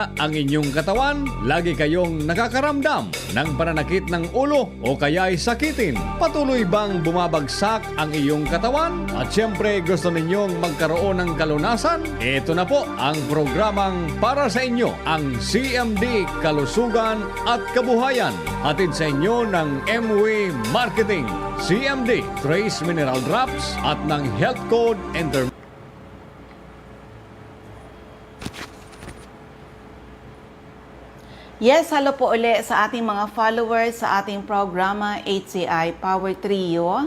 Ang inyong katawan, lagi kayong nakakaramdam ng pananakit ng ulo o kaya'y sakitin. Patuloy bang bumabagsak ang iyong katawan? At syempre gusto ninyong magkaroon ng kalunasan? Ito na po ang programang para sa inyo, ang CMD Kalusugan at Kabuhayan. Hatid sa inyo ng MW Marketing, CMD Trace Mineral Drops at ng Health Code Enterprise. Yes, hello po uli sa ating mga followers sa ating programa HCI Power Trio,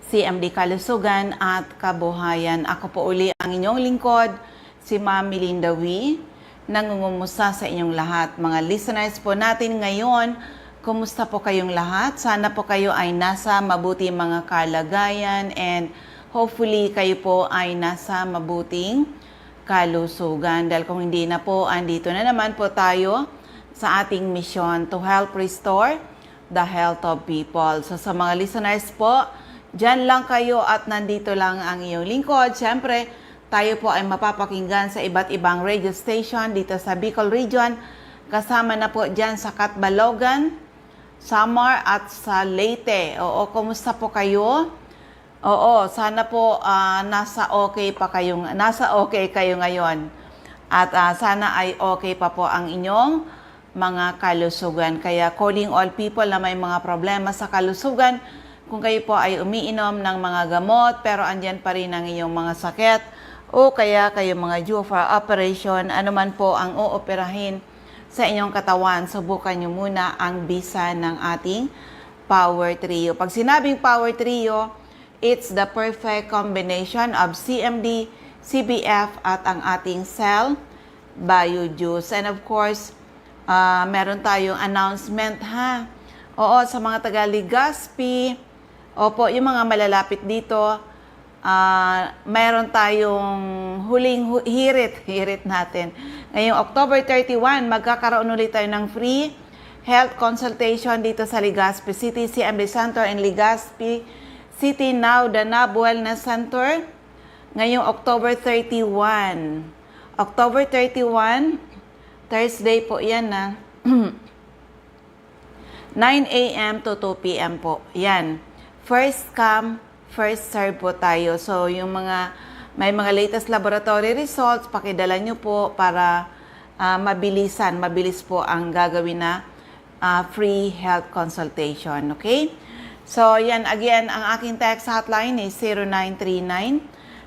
CMD Kalusugan at Kabuhayan. Ako po uli ang inyong lingkod, si Ma'am Melinda Wee. Nangungumusta sa inyong lahat. Mga listeners po natin ngayon, kumusta po kayong lahat? Sana po kayo ay nasa mabuting mga kalagayan and hopefully kayo po ay nasa mabuting kalusugan. Dahil kung hindi na po, andito na naman po tayo sa ating mission to help restore the health of people. So sa mga listeners po, dyan lang kayo at nandito lang ang iyong lingkod. Siyempre, tayo po ay mapapakinggan sa iba't ibang radio station dito sa Bicol Region. Kasama na po dyan sa Catbalogan, Samar at sa Leyte. Oo, kumusta po kayo? Oo, sana po nasa okay kayo ngayon. At sana ay okay pa po ang inyong mga kalusugan. Kaya calling all people na may mga problema sa kalusugan, kung kayo po ay umiinom ng mga gamot pero andyan pa rin ang iyong mga sakit o kaya kayo mga due for operation, anuman po ang uoperahin sa inyong katawan, subukan nyo muna ang bisa ng ating Power Trio. Pag sinabing Power Trio, it's the perfect combination of CMD, CBF at ang ating Cell Bio Juice. And of course, meron tayong announcement ha. Oo, sa mga taga Legazpi, opo, yung mga malalapit dito, meron tayong huling hirit natin. Ngayong October 31, magkakaroon ulit tayo ng free health consultation dito sa Legazpi City, CMD Center in Legazpi City, now the NAB Wellness Center. Ngayong October 31. October 31, Thursday po yan na 9 a.m. to 2 p.m. po. Yan. First come, first serve po tayo. So, yung may mga latest laboratory results, pakidala nyo po para mabilis po ang gagawin na free health consultation. Okay? So, yan. Again, ang aking text hotline is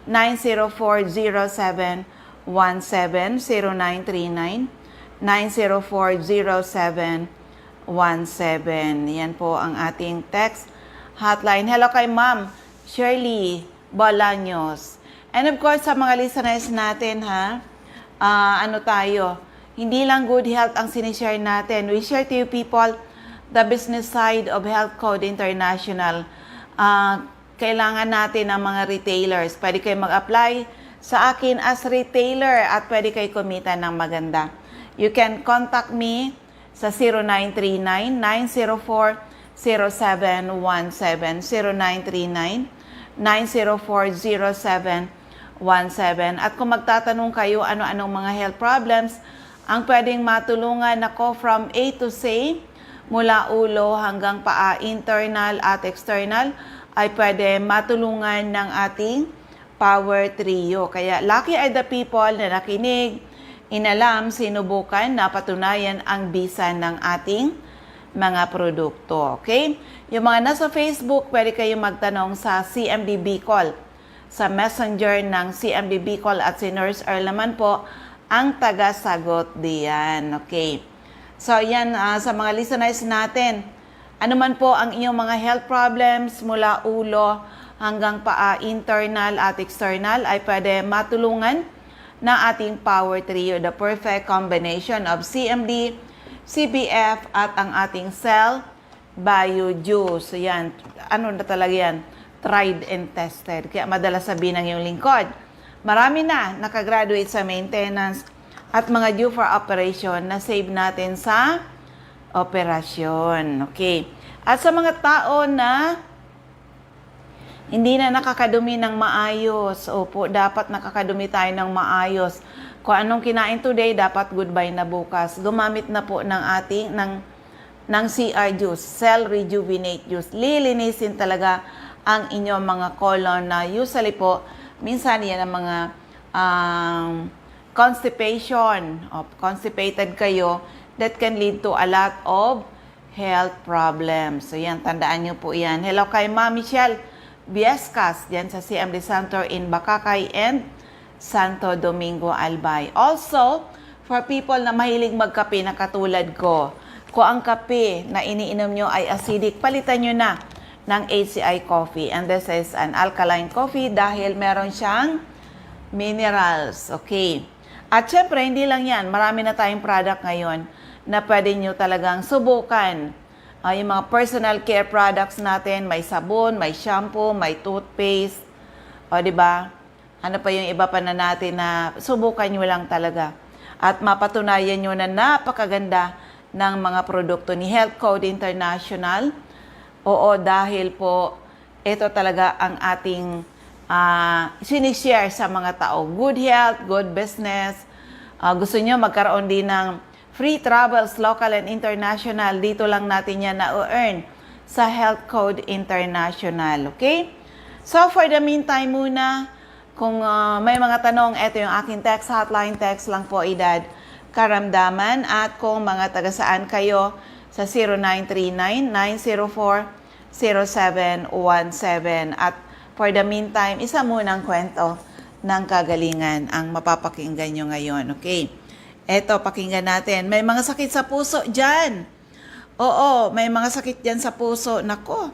0939-904-0717, 0939-904-0717. Yan po ang ating text hotline. Hello kay Ma'am Shirley Bolaños. And of course, sa mga listeners natin, hindi lang good health ang sinishare natin. We share to you people the business side of Health Code International. Kailangan natin ng mga retailers. Pwede kayo mag-apply sa akin as retailer at pwede kayo kumita ng maganda. You can contact me sa 0939-904-0717, 0939-904-0717. At kung magtatanong kayo ano-anong mga health problems, ang pwedeng matulungan ako from A to Z, mula ulo hanggang paa, internal at external, ay pwede matulungan ng ating Power Trio. Kaya lucky are the people na nakinig, inalam, sinubukan, napatunayan ang bisa ng ating mga produkto. Okay? Yung mga nasa Facebook, pwede kayong magtanong sa CMD Bicol, sa messenger ng CMD Bicol at si Nurse Earl naman po ang taga-sagot diyan. Okay? So, yan sa mga listeners natin. Ano man po ang inyong mga health problems mula ulo hanggang paa, internal at external, ay pwede matulungan ng ating Power Trio, the perfect combination of CMD, CBF at ang ating Cell Bio Juice. Yan, ano na talaga yan? Tried and tested. Kaya madalas sabihin ng iyong lingkod, marami na nakagraduate sa maintenance at mga due for operation na save natin sa operasyon. Okay. At sa mga tao na hindi na nakakadumi ng maayos, opo, dapat nakakadumi tayo ng maayos. Kung anong kinain today, dapat goodbye na bukas. Gumamit na po ng CR juice, Cell Rejuvenate Juice. Lilinisin talaga ang inyong mga colon na usually po, minsan yan ang mga constipation, constipated kayo, that can lead to a lot of health problems. So yan, tandaan nyo po yan. Hello kay Ma'am Michelle Viescas, dyan sa CMD Center in Bacacay and Santo Domingo, Albay. Also, for people na mahilig magkape na katulad ko, kung ang kape na iniinom nyo ay acidic, palitan nyo na ng HCI coffee. And this is an alkaline coffee dahil meron siyang minerals. Okay. At syempre, hindi lang yan. Marami na tayong product ngayon na pwede nyo talagang subukan. Yung mga personal care products natin, may sabon, may shampoo, may toothpaste. O, di ba? Ano pa yung iba pa na natin na subukan nyo lang talaga. At mapatunayan nyo na napakaganda ng mga produkto ni Health Code International. Oo, dahil po ito talaga ang ating sinishare sa mga tao. Good health, good business. Gusto nyo magkaroon din ng free travels, local and international. Dito lang natin yan na-earn sa Health Code International. Okay? So, for the meantime muna, kung may mga tanong, ito yung aking text hotline. Text lang po edad karamdaman. At kung mga taga-saan kayo sa 0939-904-0717. At for the meantime, isa munang kwento ng kagalingan ang mapapakinggan nyo ngayon. Okay? Eto, pakinggan natin. May mga sakit sa puso dyan. Oo, may mga sakit dyan sa puso. Nako,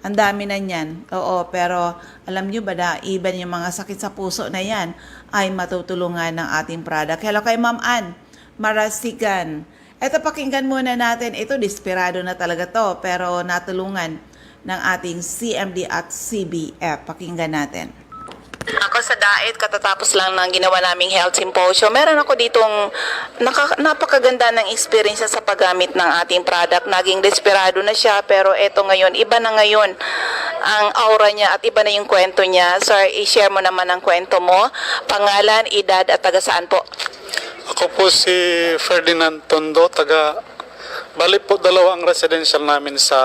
ang dami na yan. Oo, pero alam nyo ba na even yung mga sakit sa puso na yan ay matutulungan ng ating product. Hello kay Ma'am Ann Marasigan. Eto, pakinggan muna natin. Ito, desperado na talaga to, pero natulungan ng ating CMD at CBF. Pakinggan natin. Ako sa diet, katatapos lang ng ginawa naming health symposium. Meron ako ditong napakaganda ng experience sa paggamit ng ating product. Naging desperado na siya, pero eto ngayon, iba na ngayon ang aura niya at iba na yung kwento niya. Sir, i-share mo naman ang kwento mo. Pangalan, edad at taga saan po? Ako po si Ferdinand Tondo, bali po dalawa ang residential namin sa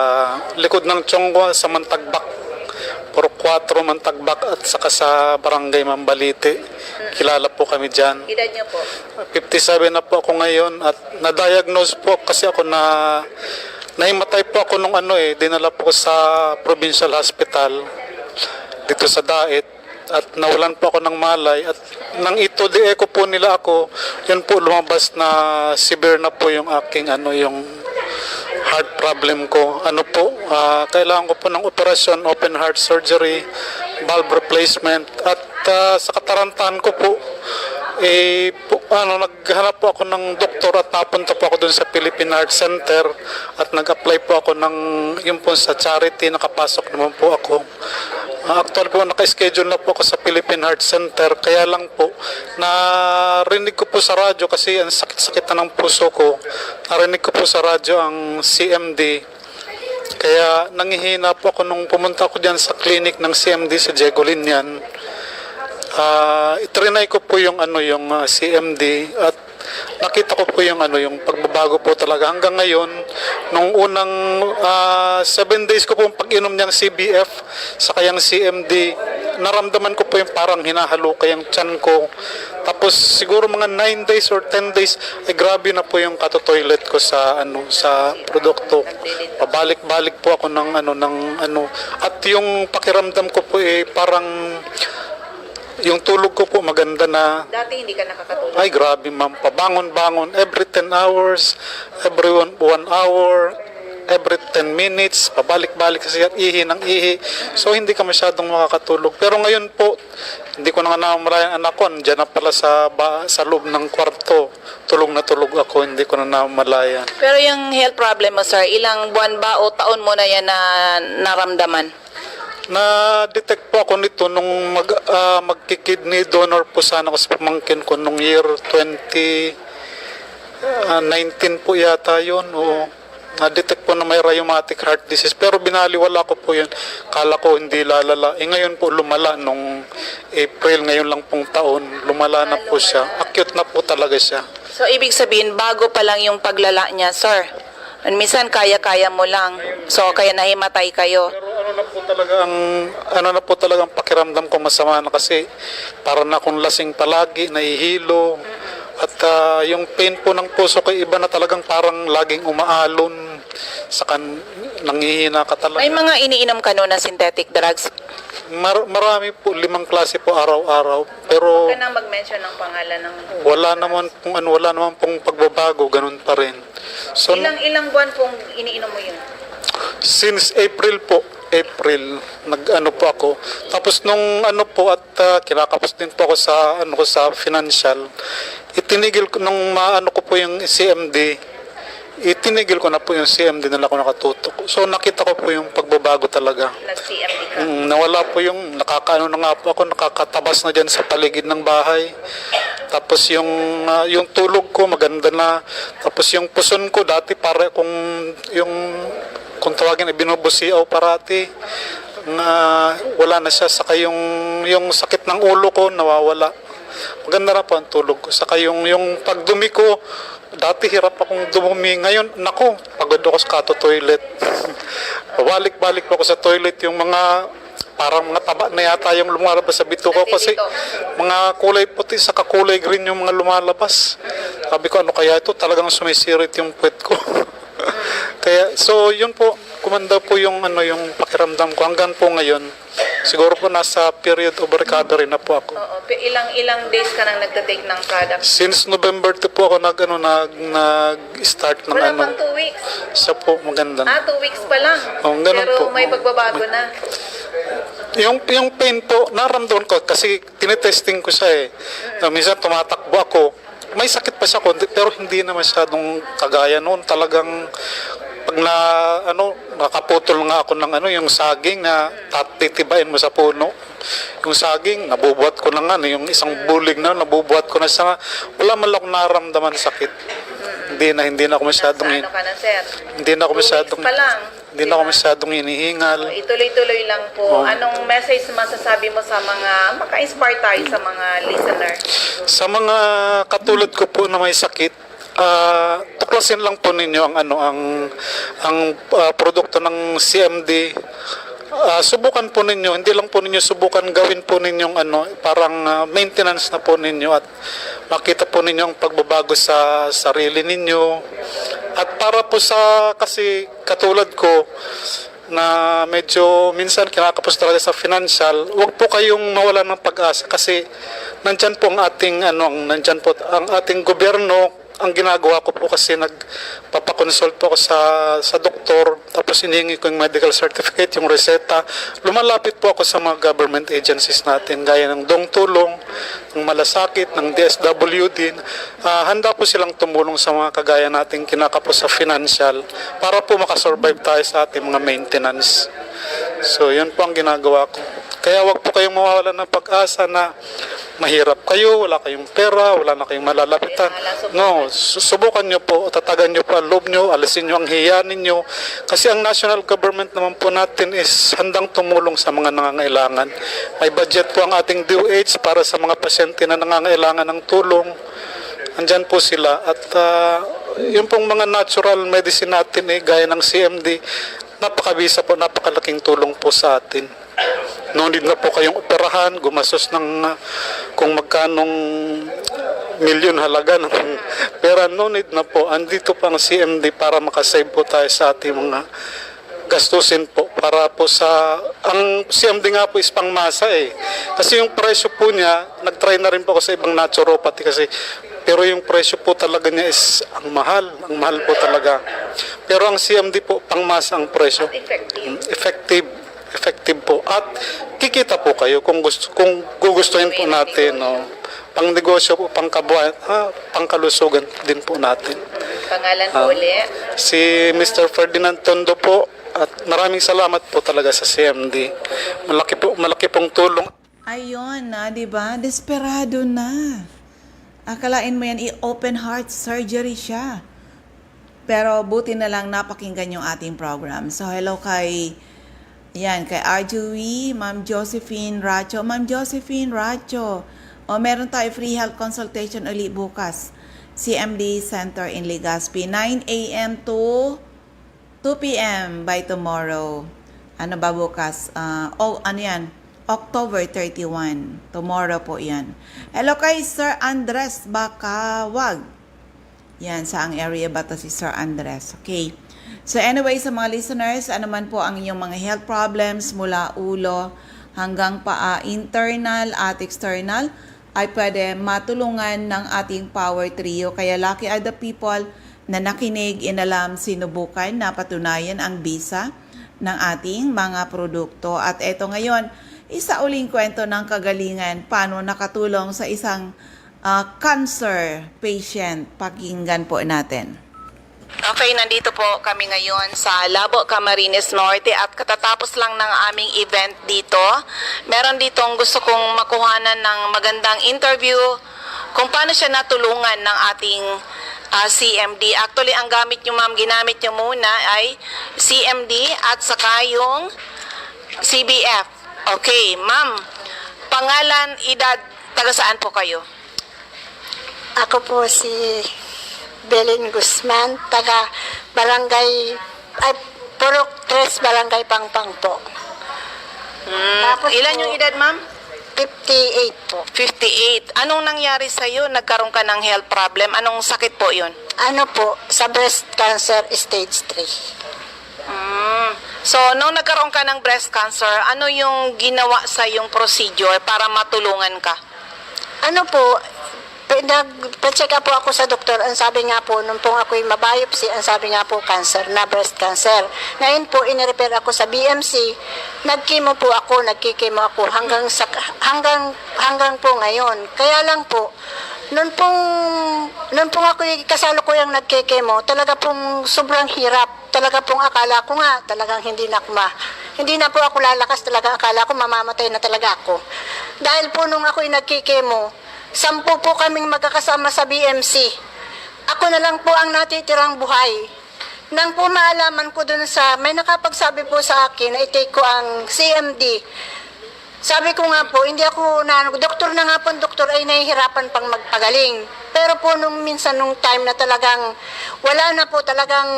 likod ng Chongwa sa Mantagbak. Puro 4 Mantagbak at saka sa Barangay Mambalite. Kilala po kami dyan. Edad niyo po? 57 na po ako ngayon at na-diagnose po kasi ako nahimatay po ako nung dinala po sa provincial hospital dito sa Daet at nawalan po ako ng malay at nang ito di echo po nila ako, yun po lumabas na severe na po yung aking yung heart problem ko. Kailangan ko po ng operasyon, open heart surgery, valve replacement at sa katarantahan ko po naghanap po ako ng doktor at napunta po ako dun sa Philippine Heart Center at nag-apply po ako yun po sa charity, nakapasok naman po ako. Actually po, naka-schedule na po ako sa Philippine Heart Center, kaya lang po, narinig ko po sa radyo kasi ang sakit-sakit na ng puso ko, narinig ko po sa radyo ang CMD, kaya nangihina po ako nung pumunta ako dyan sa clinic ng CMD sa Jegolinian. Itrinay ko po yung CMD at nakita ko po yung pagbabago po talaga hanggang ngayon. Nung unang 7 days ko po pag-inom niyang CBF sa kayang CMD, naramdaman ko po yung parang hinahalukay yung tiyan ko. Tapos siguro mga 9 days or 10 days ay grabe na po yung katotoilet ko sa sa produkto. Pabalik-balik po ako ng at yung pakiramdam ko po parang yung tulog ko po maganda na. Dati hindi ka nakakatulog? Ay, grabe ma'am. Pabangon-bangon. Every 10 hours, every 1 hour, every 10 minutes, pabalik-balik kasi at ihi ng ihi. So, hindi ka masyadong makakatulog. Pero ngayon po, hindi ko na nga namalayan anak ko. Diyan na pala sa loob ng kwarto. Tulog na tulog ako. Hindi ko na namalayan. Pero yung health problem mo, sir, ilang buwan ba o taon mo na yan na naramdaman? Na-detect po ako nito nung magki-kidney donor po sana ako sa pamangkin ko nung year 2019 po yata yun. O na-detect po na may rheumatic heart disease, pero binaliwala ko po yun. Kala ko hindi lalala. Ngayon po lumala nung April, ngayon lang pong taon, lumala na po siya. Acute na po talaga siya. So, ibig sabihin, bago pa lang yung paglala niya, sir. And minsan, kaya-kaya mo lang. So, kaya nahimatay kayo. Pero ano na po talagang pakiramdam ko masama na kasi para na akong lasing palagi, nahihilo. At yung pain po ng puso ko, iba na talagang parang laging umaalon. Nangihina ka talaga. May mga iniinom ka no na synthetic drugs? Marami po, 5 klase po araw-araw. Pero Huwag ka nang mag-mention ng pangalan ng... wala naman pong pagbabago, ganun pa rin. So, Ilang buwan pong iniinom mo yun? since April, nag-ano po ako. Tapos nung ano po at kinakapos din po ako sa financial, itinigil ko nung maano ko po yung CMD, itinigil ko na po yung CMD na ako nakatutok. So nakita ko po yung pagbabago talaga. Nag-CMD ka? Nawala po yung nakakaano na nga po ako, nakakatabas na dyan sa paligid ng bahay. Tapos yung tulog ko maganda na. Tapos yung puson ko dati para kung tawagin ay binubusiaw parati. Wala na siya. Saka yung sakit ng ulo ko nawawala. Maganda na po ang tulog ko. Saka yung pagdumi ko, dati hirap akong dumumi. Ngayon, nako, pagod ako sa toilet. Balik-balik po ako sa toilet. Yung parang mga taba na yata yung lumalabas sa bito ko. Kasi mga kulay puti sa kulay green yung mga lumalabas. Sabi ko, ano kaya ito? Talagang sumisirit yung puwet ko. Kaya, so yun po, kumanda po yung pakiramdam ko. Hanggang po ngayon, siguro po nasa period of recovery na po ako. Oo. Ilang days ka nang nagtatake ng product? Since November 2 po ako nag-start ng Wala pang 2 weeks. Siya po, maganda na. 2 weeks pa lang. Oh, ganun Pero po. may pagbabago na. Yung pain po, naramdaman ko kasi tinetesting ko siya minsan tumatakbo ako. May sakit pa siya konti, pero hindi na masyadong kagaya noon. Talagang pag nakaputol nga ako ng yung saging na titibain mo sa puno. Yung saging, nabubuhat ko na nga, yung isang bulig na, nabubuhat ko na siya. Wala man lang akong naramdaman sakit. Hindi na ako masyadong Ano ka na, sir? hindi na ako 2 weeks masyadong pa lang. hindi na ako masyadong hinihingal. Ituloy-tuloy lang po. Anong message masasabi mo sa mga maka-inspire tayo sa mga listener? Sa mga katulad ko po na may sakit, tuklasin lang po ninyo ang produkto ng CMD. Subukan po ninyo, hindi lang po ninyo subukan, gawin po ninyong parang maintenance na po ninyo at makita po ninyo ang pagbabago sa sarili ninyo. At para po kasi katulad ko na medyo minsan kinakapos talaga sa financial, huwag po kayong mawalan ng pag-asa kasi nandyan po ang ating gobyerno. Ang ginagawa ko po kasi nagpapakonsult po ako sa doktor, tapos hinihingi ko yung medical certificate, yung reseta. Lumalapit po ako sa mga government agencies natin, gaya ng Dong Tulong, ng Malasakit, ng DSWD. Handa po silang tumulong sa mga kagaya nating kinakapos sa financial para po makasurvive tayo sa ating mga maintenance. So, yun po ang ginagawa ko. Kaya wag po kayong mawawalan ng pag-asa na mahirap kayo, wala kayong pera, wala na kayong malalapitan. No, subukan nyo po, tatagan nyo po ang loob nyo, alisin nyo ang hiya ninyo. Kasi ang national government naman po natin is handang tumulong sa mga nangangailangan. May budget po ang ating DOH para sa mga pasyente na nangangailangan ng tulong. Andyan po sila. At yung pong mga natural medicine natin, gaya ng CMD, napakabisa po, napakalaking tulong po sa atin. No need na po kayong operahan, gumastos ng kung magkanong milyon halaga ng pera. No need na po. Andito pa ang CMD para makasave po tayo sa ating mga gastusin po. Para po ang CMD nga po is pangmasa Kasi yung presyo po niya, nag-try na rin po ako sa ibang naturopathy kasi pero yung presyo po talaga niya is ang mahal po talaga. Pero ang CMD po, pangmasa ang presyo. Effective po. At kikita po kayo kung gugustuhin po natin. Pang negosyo po, pang kabuhayan, pangkalusugan din po natin. Pangalan po uli? Si Mr. Ferdinand Tondo po. At maraming salamat po talaga sa CMD. Malaki pong tulong. Ayun na, di ba? Desperado na. Akalain mo yan, i-open heart surgery siya. Pero buti na lang napakinggan yung ating program. So hello kay Arjui, Ma'am Josephine Racho. Ma'am Josephine Racho, meron tayo free health consultation ulit bukas. CMD Center in Legazpi, 9 a.m. to 2 p.m. by tomorrow. Ano ba bukas? October 31. Tomorrow po yan. Hello kay Sir Andres Bakawag. Yan, saang area ba to si Sir Andres? Okay. So anyway, sa mga listeners, ano man po ang inyong mga health problems mula ulo hanggang paa, internal at external, ay pwede matulungan ng ating Power Trio. Kaya lucky are the people na nakinig, inalam, sinubukan, napatunayan ang bisa ng ating mga produkto. At eto ngayon, isa uling kwento ng kagalingan, paano nakatulong sa isang cancer patient. Pakinggan po natin. Okay, nandito po kami ngayon sa Labo, Camarines Norte at katatapos lang ng aming event dito. Meron ditong gusto kong makuhanan ng magandang interview kung paano siya natulungan ng ating CMD. Actually, ang gamit nyo ma'am, ginamit nyo muna ay CMD at saka yung CBF. Okay, ma'am, pangalan, edad, taga saan po kayo? Ako po si Belen Guzman, taga Barangay, Purok 3, Barangay Pangpang po. Tapos Ilan po, yung edad ma'am? 58 po. 58. Anong nangyari sa'yo? Nagkaroon ka ng health problem? Anong sakit po yun? Ano po, sa breast cancer stage 3. So, nung nagkaroon ka ng breast cancer, ano yung ginawa sa yung procedure para matulungan ka? Ano po, nagpa-check up po ako sa doktor. Ang sabi nga po, nung pong ako'y mabiopsy, ang sabi nga po, cancer na, breast cancer. Ngayon po, inirepair ako sa BMC. Nagkimo po ako, nagkikimo ako hanggang po ngayon. Kaya lang po, noon pong ako'y kasalukuyang nagkikimo, talaga pong sobrang hirap. Talaga pong akala ko nga, talagang hindi na po ako lalakas, talaga akala ko mamamatay na talaga ako. Dahil po nung ako'y nagkikimo, 10 po kaming magkakasama sa BMC. Ako na lang po ang natitirang buhay. Nang po maalaman ko dun may nakapagsabi po sa akin na i-take ko ang CMD. Sabi ko nga po, doktor na nga po, doktor ay nahihirapan pang magpagaling. Pero po minsan nung time na talagang wala na po talagang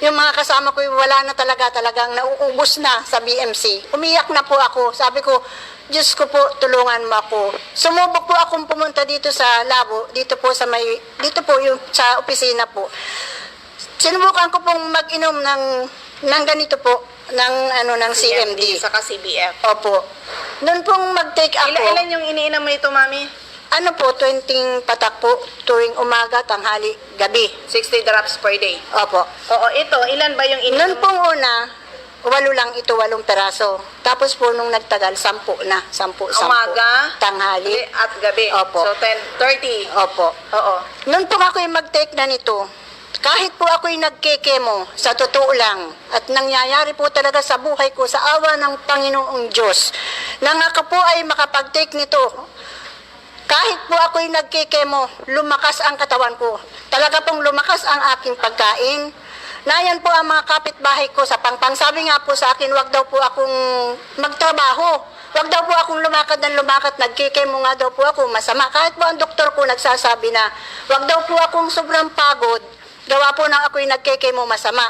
yung mga kasama ko wala na talagang nauubos na sa BMC. Umiyak na po ako. Sabi ko, Diyos ko po, tulungan mo ako. Sumubok po akong pumunta dito sa labo, dito po yung sa opisina po. Sinubukan ko pong mag-inom ng ganito po, ng CMD. Saka CBF. Opo. Noon pong mag-take ako. Ilan yung iniinom mo ito, mami? Ano po, 20 patak po, tuwing umaga, tanghali, gabi. 60 drops per day. Opo. Oo, ito, ilan ba yung iniinom Noon pong una, 8 lang ito, 8 peraso. Tapos po nung nagtagal, 10 na. 10. Umaga, tanghali. at gabi. Opo. So, 30. Opo. Oo. Noon po ako'y mag-take na nito, kahit po ako'y nagkekemo, sa totoo lang, at nangyayari po talaga sa buhay ko, sa awa ng Panginoong Diyos, nang ako po ay makapag-take nito, kahit po ako'y nagkekemo, lumakas ang katawan ko. Talaga pong lumakas ang aking pagkain. Nayan po ang mga kapitbahay ko sa Pangpang. Sabi nga po sa akin, wag daw po akong magtrabaho. Wag daw po akong lumakad ng lumakad. Nagkikemo nga daw po ako, masama. Kahit po ang doktor ko nagsasabi na, wag daw po akong sobrang pagod. Gawa po nang ako'y nagkikemo, masama.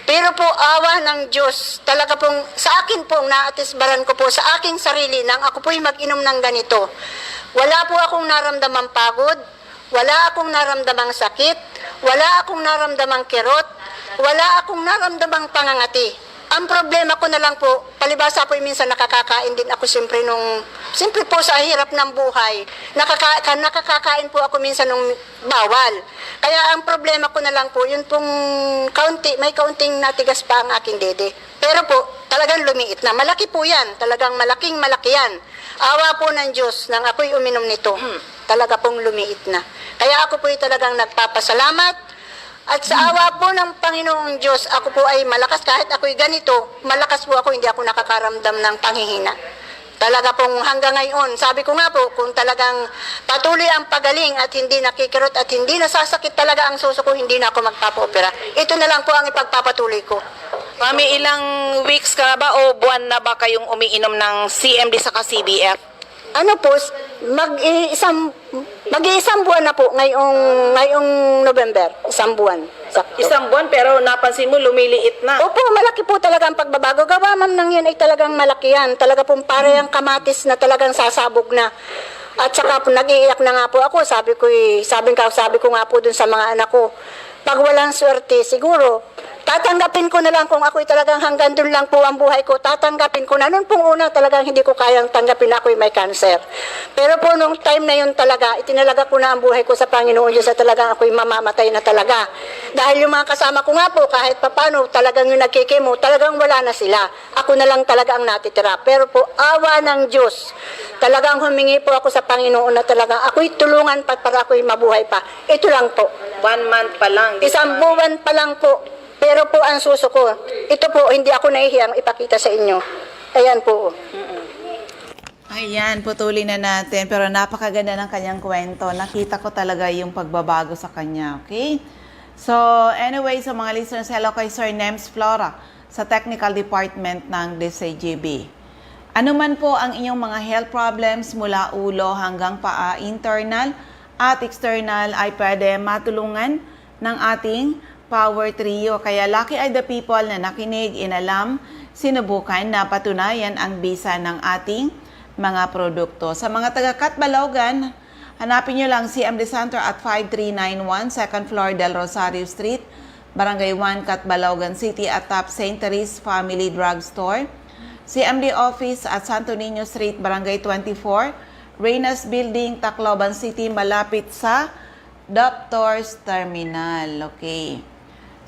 Pero po, awa ng Diyos, talaga pong sa akin pong naatisbaran ko po sa aking sarili nang ako po'y mag-inom ng ganito. Wala po akong naramdamang pagod, wala akong naramdamang sakit, wala akong naramdamang kirot, wala akong naramdamang pangangati. Ang problema ko na lang po, palibasa po minsan nakakakain din ako siyempre po sa hirap ng buhay. Nakakakain po ako minsan nung bawal. Kaya ang problema ko na lang po, yun pong may kaunting natigas pa ang aking dede. Pero po, talagang lumiit na. Malaki po yan. Talagang malaking malaki yan. Awa po ng Diyos nang ako'y uminom nito. Talaga pong lumiit na. Kaya ako po talagang nagpapasalamat. At sa awa po ng Panginoong Diyos, ako po ay malakas. Kahit ako'y ganito, malakas po ako, hindi ako nakakaramdam ng panghihina. Talaga pong hanggang ngayon, sabi ko nga po, kung talagang patuloy ang pagaling at hindi nakikirot at hindi nasasakit talaga ang suso ko, hindi na ako magpapa-opera. Ito na lang po ang ipagpapatuloy ko. Mami, ilang weeks ka ba o buwan na ba kayong umiinom ng CMD saka CBF? Ano po, mag-iisang buwan na po ngayong November. Isang buwan. Sakto. Isang buwan pero napansin mo lumiliit na. Opo, malaki po talaga ang pagbabago. Gawa ma'am nang yan ay talagang malaki yan. Talaga pong pare ang kamatis na talagang sasabog na. At saka po, nag-iiyak na nga po ako. Sabi ko nga po dun sa mga anak ko, pag walang swerte, siguro, tatanggapin ko na lang kung ako'y talagang hanggang doon lang po ang buhay ko, tatanggapin ko na. Noon pong una talagang hindi ko kayang tanggapin na ako'y may cancer. Pero po nung time na yun talaga, itinalaga ko na ang buhay ko sa Panginoon Diyos at talagang ako'y mamamatay na talaga. Dahil yung mga kasama ko nga po, kahit papano, talagang yung nagkikimo, talagang wala na sila. Ako na lang talaga ang natitira. Pero po, awa ng Diyos, talagang humingi po ako sa Panginoon na talagang ako'y tulungan para ako'y mabuhay pa. Ito lang po. 1 month pa lang. Isang buwan pa lang po. Pero po ang suso ko, ito po, hindi ako nahihiyang ipakita sa inyo. Ayan po. Ayan, putulin na natin. Pero napakaganda ng kanyang kwento. Nakita ko talaga yung pagbabago sa kanya, okay? So, anyway, sa mga listeners, hello kay Sir Nems Flora sa Technical Department ng DCGB. Ano man po ang inyong mga health problems mula ulo hanggang paa, internal at external, ay pwede matulungan ng ating Power Trio. Kaya lucky are the people na nakinig, inalam, sinubukan na patunayan ang bisa ng ating mga produkto. Sa mga taga Catbalogan, hanapin nyo lang CMD Center at 5391 2nd floor Del Rosario Street, Barangay 1, Catbalogan City at Top St. Therese Family Drug Store. CMD Office at Santo Niño Street, Barangay 24, Reynas Building, Tacloban City, malapit sa Doctors Terminal. Okay.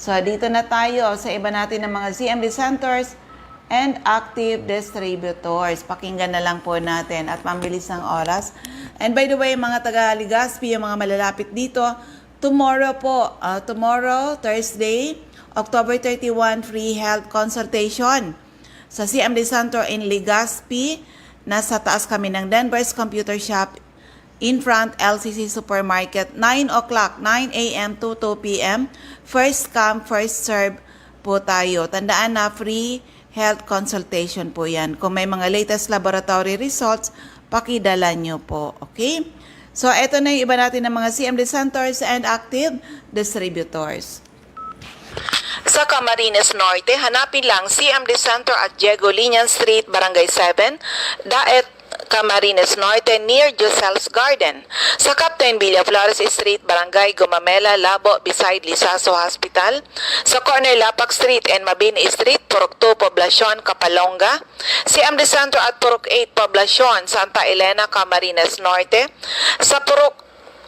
So, dito na tayo sa iba natin ng mga CMD Centers and Active Distributors. Pakinggan na lang po natin at mabilis ng oras. And by the way, mga taga-Legazpi, yung mga malalapit dito, tomorrow po, Thursday, October 31, free health consultation sa CMD Center in Legazpi. Nasa taas kami ng Denver's Computer Shop in front LCC Supermarket, 9 o'clock, 9 a.m. to 2 p.m. First come, first serve po tayo. Tandaan na free health consultation po yan. Kung may mga latest laboratory results, pakidala nyo po. Okay? So, eto na yung iba natin ng mga CMD Centers and Active Distributors. Sa Camarines Norte, hanapin lang CMD Center at Diego Linian Street, Barangay 7, Daet, Camarines Norte near Josel's Garden. Sa Captain Villaflores Street, Barangay Gumamela, Labo, beside Lisaso Hospital. Sa corner Lapak Street and Mabini Street, Purok 2, Poblacion, Kapalonga. CMD Center at Purok 8, Poblacion, Santa Elena, Camarines Norte. Sa Purok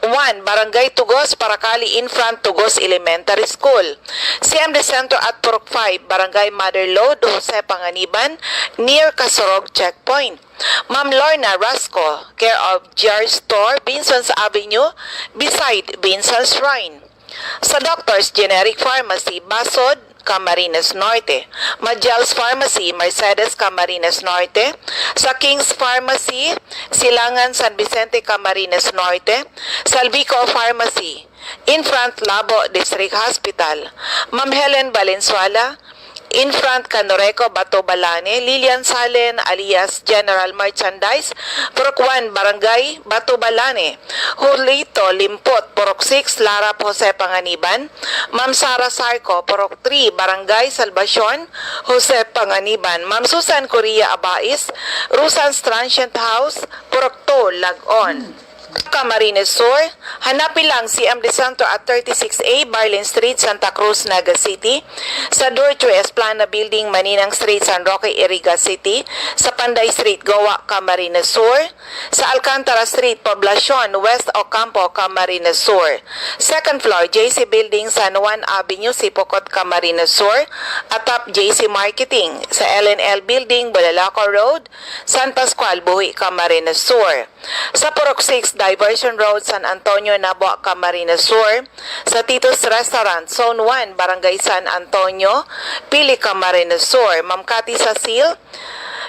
1, Barangay Tugos, Paracali, in front Tugos Elementary School. CMD Center at Purok 5, Barangay Mother Lode, Jose Panganiban, near Kasorog Checkpoint. Ma'am Lorna Rasco, care of GR Store, Binson's Avenue, beside Binson's Shrine. Sa Doctor's Generic Pharmacy, Basod, Camarines Norte. Majal's Pharmacy, Mercedes, Camarines Norte. Sa King's Pharmacy, Silangan, San Vicente, Camarines Norte. Salvico Pharmacy, in front Labo District Hospital. Ma'am Helen Valenzuela, in front Canoreco, Bato Balane. Lilian Salen alias General Merchandise, Purok 1, Barangay Bato Balane. Julito Limpot, Purok 6, Lara Jose Panganiban. Ma'am Sara Sarco, Purok 3, Barangay Salvacion, Jose Panganiban. Ma'am Susan Correa Abais, Rusan's Transient House, Purok 2, Lagon. Camarines Sur, hanapin lang CMD Center at 36A, Barlin Street, Santa Cruz, Naga City. Sa Dorchue Esplana Building, Maninang Street, San Roque, Iriga City. Sa Panday Street, Goa, Camarines Sur. Sa Alcantara Street, Poblacion, West Ocampo, Camarines Sur. Second floor, JC Building, San Juan Avenue, Sipocot, Camarines Sur. Atap JC Marketing. Sa LNL Building, Bulalaco Road, San Pascual, Buhi, Camarines Sur. Sa Purok 6, Diversion Road, San Antonio, Nabo, Camarines Sur. Sa Tito's Restaurant, Zone 1, Barangay San Antonio, Pili, Camarines Sur. Ma'am Cathy Sasil,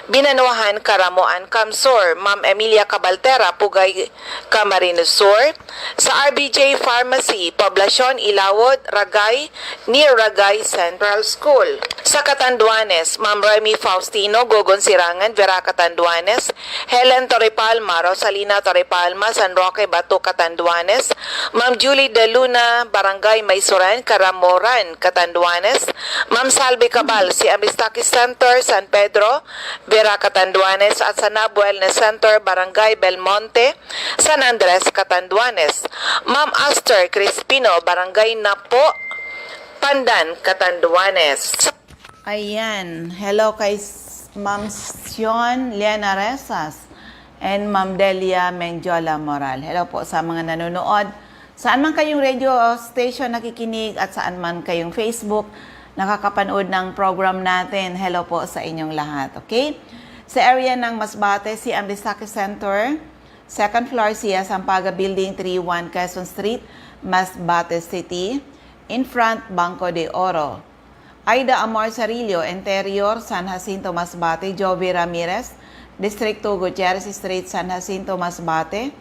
Binanuahan, Karamoan, Kamsur, Ma'am Emilia Cabaltera, Pugay, Camarines Sur. Sa RBJ Pharmacy, Poblacion, Ilawod, Ragay, near Ragay Central School. Sa Catanduanes, Ma'am Remy Faustino, Gogon Sirangan, Vera Catanduanes, Helen Torrepalma, Rosalina Torrepalma, San Roque, Batu, Catanduanes, Ma'am Julie De Luna, Barangay Maysuran, Caramoran, Catanduanes, Ma'am Salvi Cabal, si Amistaki Center, San Pedro, Vera Catanduanes, at sa NAB Wellness Center, Barangay Belmonte, San Andres, Catanduanes, Ma'am Aster Crispino, Barangay Napo, Pandan, Catanduanes. Ayan. Hello kay Ma'am Sion Liana Resas and Ma'am Delia Menjola Moral. Hello po sa mga nanonood. Saan man kayong radio station nakikinig at saan man kayong Facebook nakakapanood ng program natin. Hello po sa inyong lahat. Okay? Sa area ng Masbate, si Amdisaki Center, second floor siya, Sampaga Building 31, Quezon Street, Masbate City. In front, Banco de Oro. Aida Amor Sarillo, Interior, San Jacinto, Masbate. Jovi Ramirez, District 2, Gutierrez Street, San Jacinto, Masbate.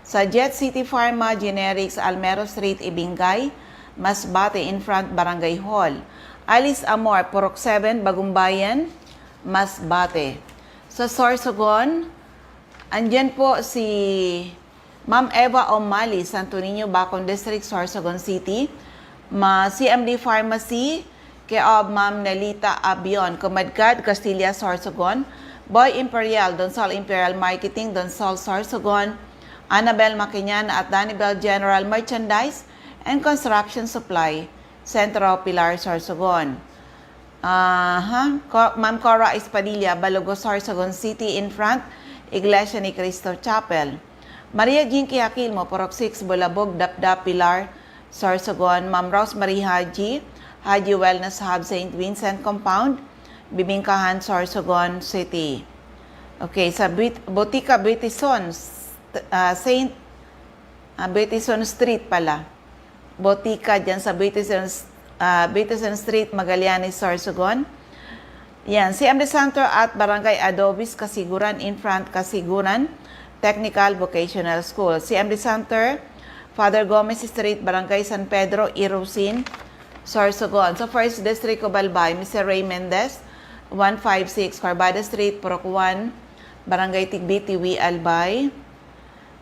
Sa Jet City Pharma Generics, Almero Street, Ibingay, Masbate, in front, Barangay Hall. Alice Amor, Purok 7, Bagumbayan, Masbate. Sa Sorsogon, andyan po si Ma'am Eva O'Malley, Santo Niño, Bacon District, Sorsogon City. CMD Pharmacy, kay Ma'am Nelita Abion, Comadcad, Castilla, Sorsogon. Boy Imperial, Donsol Imperial Marketing, Donsol, Sorsogon. Annabel Maquinyan at Danibel General Merchandise and Construction Supply, Centro Pilar, Sorsogon. Ma'am Cora Espadilla, Balogo, Sorsogon City, in front, Iglesia ni Cristo Chapel. Maria Jinky Aquilmo, Porok 6, Bulabog, Dapdap, Pilar, Sorsogon. Ma'am Rosemary Haji Wellness Hub, St. Vincent Compound, Bibingkahan, Sorsogon City. Okay, sa Botica Betison, Betison Street pala. Botica dyan sa Betison Street, Magallanes, Sorsogon. Yan, CMD Center at Barangay Adobis, Kasiguran, in front, Kasiguran, Technical Vocational School. CMD Center, Father Gomez Street, Barangay San Pedro, Irusin, Sorsogon. So, First District Cobalbay, Mr. Ray Mendez, 156, Carbada Street, Purok 1, Barangay Tigbiti, Albay.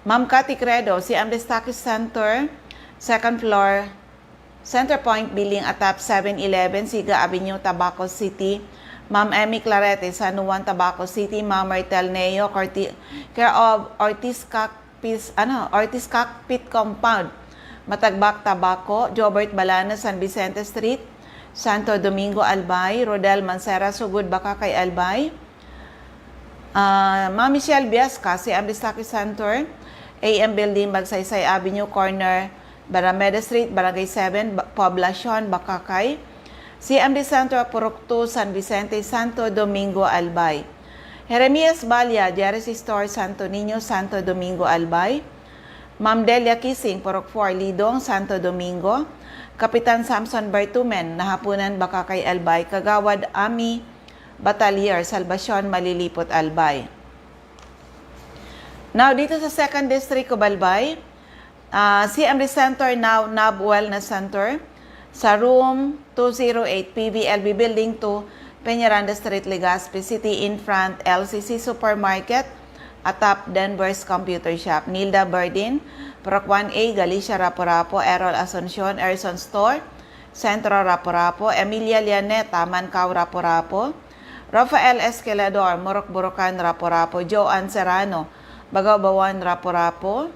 Ma'am Cathy Credo, si Amdestaki Center, second floor, Center Point Building, atap 711, Siga Avenue, Tabaco City. Ma'am Emmy Clarete, San Juan, Tabaco City. Ma'am Martel Neo, care of Ortiz Cockpit Compound, Matagbak, Tabaco. Jobert Balana, San Vicente Street, Santo Domingo, Albay. Rodel Mancera, Sugod, Bakakay, Albay. Ma'am Michelle Biasca, si Amdistaki Center, AM Building, Bagsaysay Avenue, corner, Barameda Street, Barangay 7, Poblacion, Bakakay. CMD Center, Purok 2, San Vicente, Santo Domingo, Albay. Jeremias Balya, Jersey Store, Santo Niño, Santo Domingo, Albay. Ma'am Delia Kissing, Purok 4, Lidong, Santo Domingo. Kapitan Samson Bertumen, Nahapunan, Bakakay, Albay. Kagawad Ami Batalier, Salvacion, Malilipot, Albay. Now, dito sa 2nd District, Cobalbay, CMD Center, now NAB Wellness Center, sa room 208, PVLB Building 2, Peñaranda Street, Legazpi City, in front, LCC Supermarket, atap Denver's Computer Shop. Nilda Berdin, Purok 1A, Galicia, Rapo-Rapo. Errol Asuncion, Erson Store, Centro, Rapo-Rapo. Emilia Lianet, Mancao, Rapo-Rapo. Rafael Esquelador, Morok Borocan, Rapo-Rapo. Joanne Serrano, Bagaw-Bawan, Rapo-Rapo.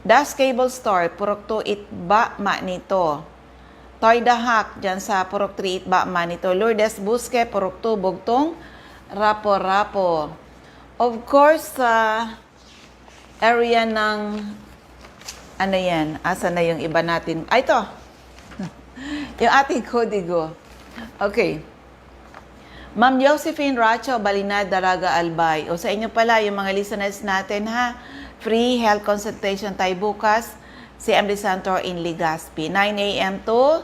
Das Cable Store, Purok 2, Itba, Manito. Toy Dahak, dyan sa Purok 3, Itba, Manito. Lourdes Busque, Purok 2, Bugtong, Rapo-Rapo. Of course, sa area ng, ano yan, asa na yung iba natin? Ay, ito. Yung ating kodigo. Okay. Ma'am Josephine Racho, Balinad, Daraga, Albay. O sa inyo pala, yung mga listeners natin, ha? Free health consultation tayo bukas. CMD Center in Legazpi. 9 a.m. to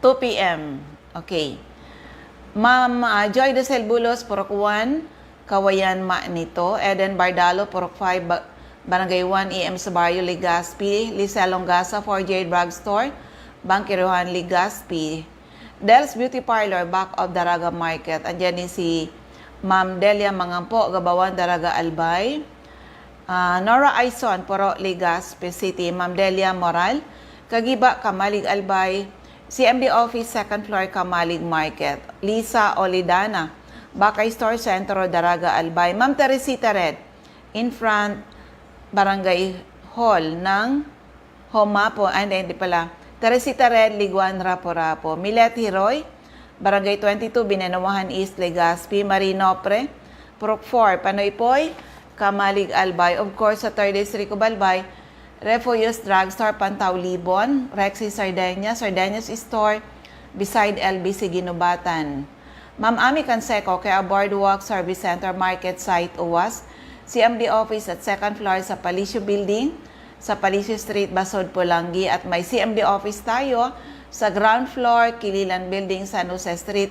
2 p.m. Okay. Ma'am Joy de Bulos, Purok 1, Kawayan Manito. Eden Bardalo, Purok 5, Barangay 1, EM Sabario, Legazpi. Lisa Longasa, 4J Drugstore, Bangkiruhan, Legazpi. Del's Beauty Parlor, back of Daraga Market. Andiyan din si Ma'am Delia Mangampo, Gabawan, Daraga Albay. Nora Aison, Puro, Legazpi City. Ma'am Delia Moral, Kagiba, Kamalig Albay. CMD Office, 2nd floor, Kamalig Market. Lisa Olidana, Bakay Store Centro, Daraga Albay. Ma'am Teresita Red, in front, Barangay Hall ng Homapo. Hindi pala. Teresita Red, Liguan, Rapo-Rapo. Milet Hiroy, Barangay 22, Binanuahan East, Legazpi. Marinopre, Purok 4, Panoypoy, Kamalig Albay. Of course, sa 3rd District of Albay, Refuyos Drugstore, Pantaw Libon. Rexy Sardeñas, Sardeñas Store, beside LBC Ginubatan. Ma'am Ami Canseco, kaya Boardwalk Service Center, Market Site, UWAS. CMD Office at 2nd floor sa Palicio Building, sa Palicio Street, Basod, Pulangi. At may CMD Office tayo sa ground floor, Kililan Building, San Jose Street,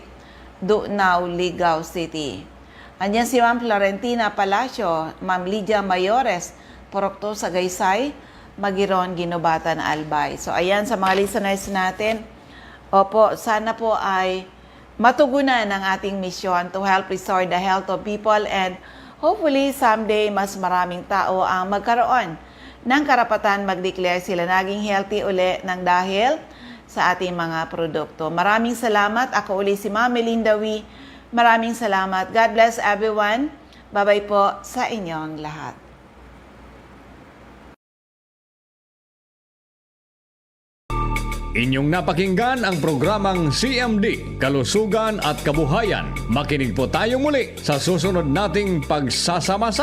Dunaw, Ligao City. Andiyan si Ma'am Florentina Palacio, Ma'am Lydia Mayores, Purok 2 sa Gaysay, Magiron, Ginubatan, Albay. So ayan sa mga listeners natin. Opo, sana po ay matugunan ang ating misyon to help restore the health of people and hopefully someday mas maraming tao ang magkaroon ng karapatan mag-declare sila naging healthy uli ng dahil sa ating mga produkto. Maraming salamat. Ako uli si Ma'am Melinda Wee. Maraming salamat. God bless everyone. Bye-bye po sa inyong lahat. Inyong napakinggan ang programang CMD, Kalusugan at Kabuhayan. Makinig po tayo muli sa susunod nating pagsasama-sama.